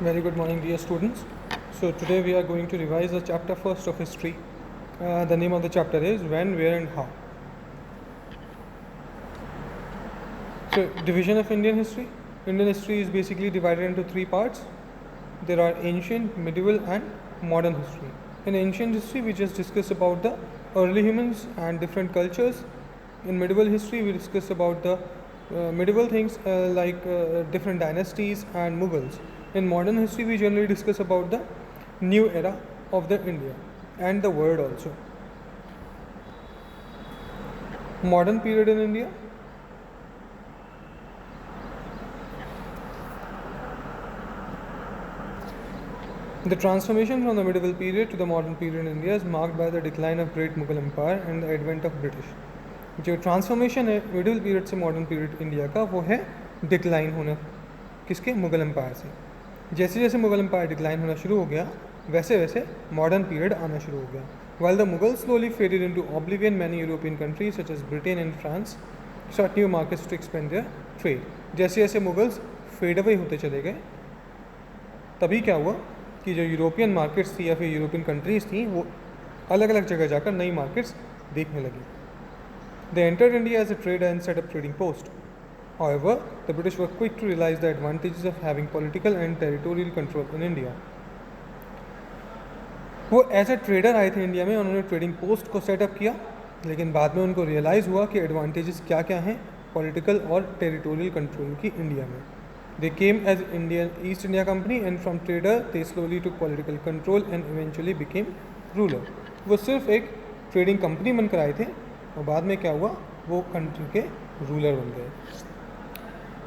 Very good morning, dear students. So today we are going to revise the chapter first of history. The name of the chapter is When, Where and How. So division of Indian history. Indian history is basically divided into three parts. There are ancient, medieval and modern history. In ancient history we just discuss about the early humans and different cultures. In medieval history we discuss about the medieval things like different dynasties and Mughals. In modern history we generally discuss about the new era of the India and the world also. Modern period in India. The transformation from the medieval period to the modern period in India is marked by the decline of great Mughal Empire and the advent of British. जो transformation है middle period से modern period India का, वो है decline होना किसके, Mughal empire से. जैसे जैसे मुगल एम्पायर डिक्लाइन होना शुरू हो गया वैसे वैसे मॉडर्न पीरियड आना शुरू हो गया. While the Mughal slowly faded into oblivion many European countries such as Britain and France sought new markets to expand their trade. जैसे जैसे मुगल्स फेड अवे होते चले गए तभी क्या हुआ कि जो यूरोपियन मार्केट्स थी या फिर यूरोपियन कंट्रीज़ थी वो अलग अलग जगह जाकर नई मार्केट्स देखने लगी. They entered India as a trader and set up trading post. However, the British were quick to realize the advantages of having political and territorial control in India. वो एज ए ट्रेडर आए थे India में, उन्होंने trading post को setup किया, लेकिन बाद में उनको रियलाइज़ हुआ कि एडवांटेजेस क्या क्या हैं पॉलिटिकल और टेरिटोरियल कंट्रोल की इंडिया में. They came as Indian East India Company and from trader they slowly took political control and eventually became ruler. वो सिर्फ एक ट्रेडिंग कंपनी बनकर आए थे और बाद में क्या हुआ, वो कंट्री के रूलर बन गए.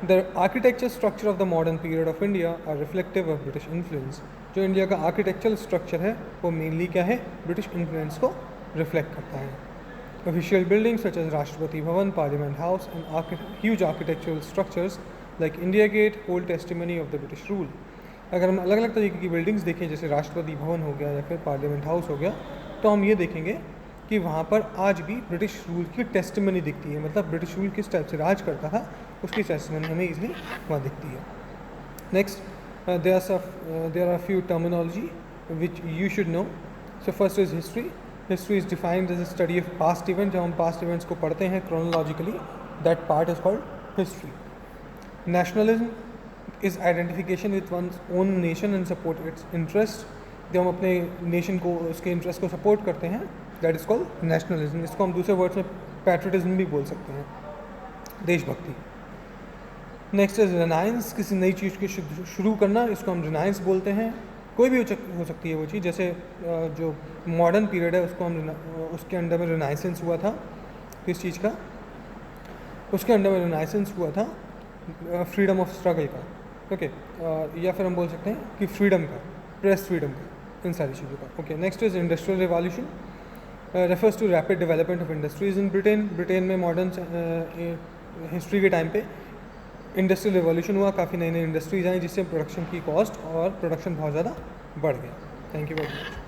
The architecture structure of the modern period of India are reflective of British influence. जो इंडिया का आर्किटेक्चरल स्ट्रक्चर है वो मेनली क्या है, ब्रिटिश इन्फ्लुएंस को रिफ्लेक्ट करता है. Official buildings such as Rashtrapati Bhavan, parliament house and huge architectural structures like India get hold testimony of the British rule. अगर हम अलग अलग तरीके की बिल्डिंग्स देखें जैसे राष्ट्रपति भवन हो गया या फिर पार्लियामेंट हाउस हो गया, तो हम ये देखेंगे कि वहाँ पर आज भी ब्रिटिश रूल की टेस्टिमनी दिखती है. मतलब ब्रिटिश रूल किस टाइप से राज करता था उसकी टेस्टिमनी हमें इजली वहाँ दिखती है. Next there are few terminology which you should know. So first is history. History is defined as a study of past event. जब हम पास्ट इवेंट्स को पढ़ते हैं chronologically, that part is called history. Nationalism is identification with one's own nation and support its interest. जब हम अपने nation को, उसके इंटरेस्ट को सपोर्ट करते हैं, दैट इज़ कॉल्ड नेशनलिज्म. इसको हम दूसरे वर्ड्स में पैट्रियटिज्म भी बोल सकते हैं, देशभक्ति. Next is renaissance. किसी नई चीज़ की शुरू करना, इसको हम रिनाइंस बोलते हैं. कोई भी हो सकती है वो चीज़. जैसे जो मॉडर्न पीरियड है उसको हम उसके अंडर में रिनाइसेंस हुआ था. किस चीज़ का? उसके अंडर में रिनाइसेंस हुआ था फ्रीडम ऑफ स्ट्रगल का. ओके, या फिर हम बोल सकते हैं कि फ्रीडम का, प्रेस फ्रीडम का, इन सारी चीज़ों का. Okay, next is industrial revolution. Refers to rapid development of industries in Britain. Britain में मॉडर्न हिस्ट्री के टाइम पे इंडस्ट्रियल रिवॉल्यूशन हुआ, काफ़ी नई नई इंडस्ट्रीज आई जिससे प्रोडक्शन की कॉस्ट और प्रोडक्शन बहुत ज़्यादा बढ़ गया. Thank you very much.